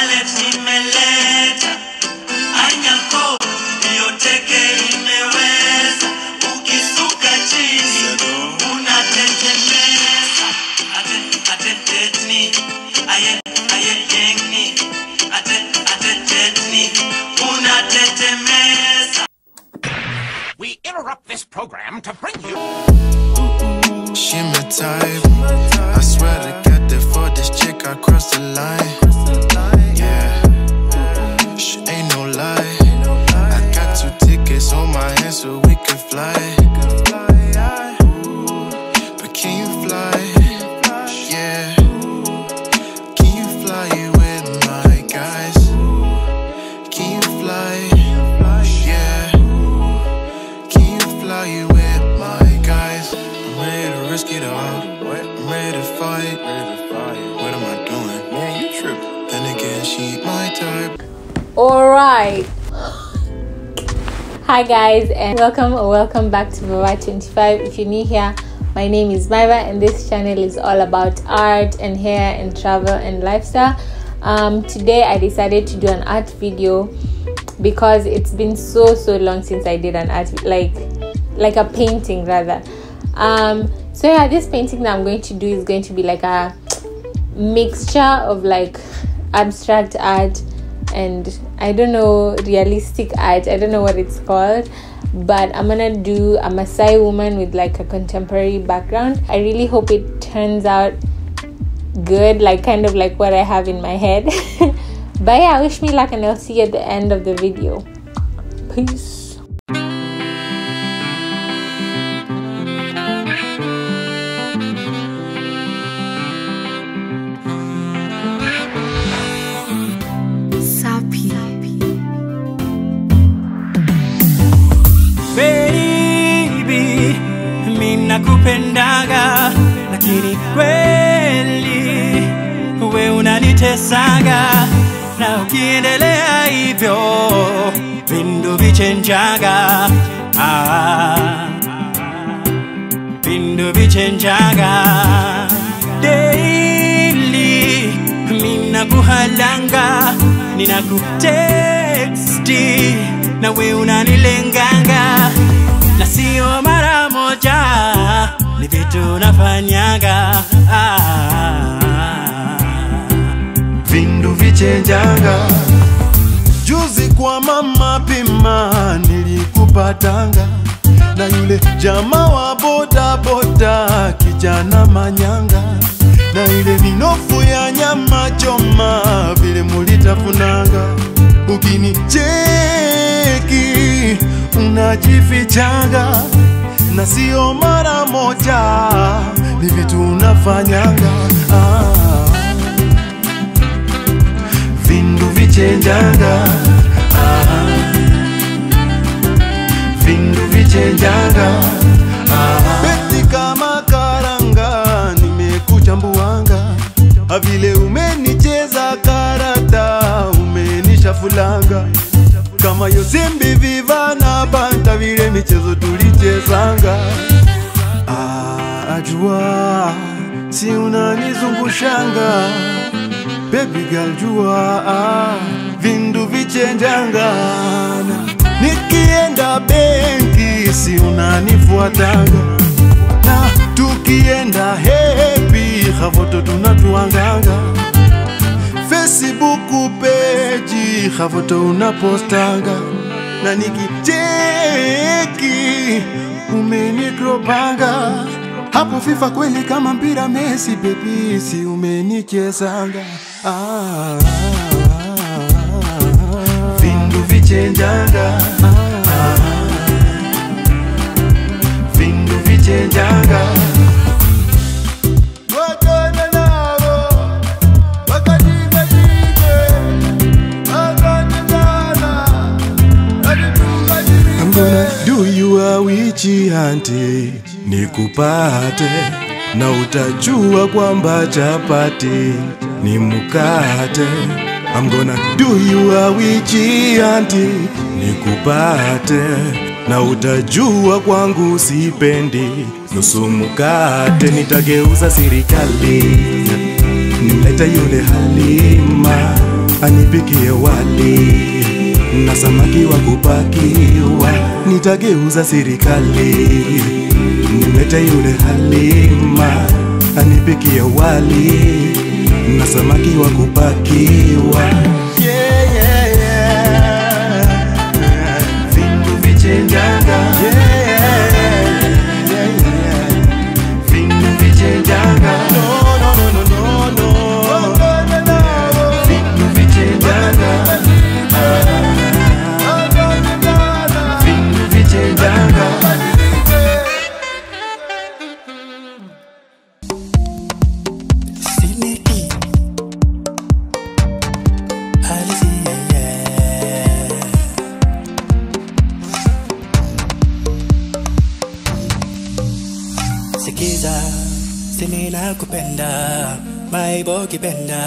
wallet nimeleta, anyako yoteke imeweza, ukisuka chini unatetemesa. Atetetni, ayetengni, atetetni, unatetemesa. We interrupt this program to bring you. She my type. I swear to get there for this chick, I crossed the line. Yeah, she ain't no lie. I got 2 tickets on my hands so we can fly. But can you fly? Yeah. Can you fly with my guys? Can you fly? Yeah. Can you fly with my guys? I'm ready to risk it all. I'm ready to fight. What am I doing? Man, you tripping. Then again, she ain't my type. Alright. Hi guys, and welcome back to Maiva25. If you're new here, my name is Maiva and this channel is all about art and hair and travel and lifestyle. Today I decided to do an art video because it's been so long since I did an art, like a painting rather. So yeah, this painting that I'm going to do is going to be like a mixture of like abstract art and I don't know, realistic art. I don't know what it's called, but I'm gonna do a Maasai woman with like a contemporary background. I really hope it turns out good, like kind of like what I have in my head. But yeah, wish me luck and I'll see you at the end of the video. Peace. Baby, mina kupendaga, lakini kweli wewe unanitesaga, na ukiendelea hivyo vindu vichenjaga, vindu vichenjaga. Daily mina kuhalanga, nina kutexti, na wewe unanilenganga, na sio mara moja, ni vitu nafanyaga, Vindu vichenjaga. Juzi kwa mama pima nilikupatanga, na yule jamaa wa boda boda kijana manyanga, na ile minofu ya nyama choma vile mulitafunanga. Ukinicheki unajifichanga, na sio mara moja, ni vitu unafanyanga, vindu vichenjaga, vindu vichenjaga, beti kama karanga nimekuchambuanga, vile umenicheza karata umenishafulanga, kama Yosembi Viva na Banta vile michezo tulichezanga. Ajua si unanizungushanga, baby girl jua vindu vichenjanga, nikienda benki si unanifuatanga, na tukienda happy havoto tunatuanganga, Facebook page havoto unapostanga, na nikicheki umenikropanga, hapo FIFA kweli kama mpira Messi baby si umenichezanga, vindu vichenjanga, vindu vichenjanga. I'm gonna do you a witchy auntie, nikupate na utajua kwamba chapati ni mukate. I'm gonna do you a witchy auntie, nikupate na utajua kwangu sipendi nusu mukate. Nitageuza serikali, nimleta yule Halima anipikie wali na samaki wa kupakiwa. Nitageuza serikali, nimlete yule Halima anipikie wali na samaki wa kupakiwa. Yeah, yeah, yeah. Vindu vichenjaga. Yeah, yeah, yeah, yeah. Vindu vichenjaga. No, no, no, no, no, no. Vindu vichenjaga. Vindu vichenjaga. Sikiza, sinina kupenda, maibo kipenda.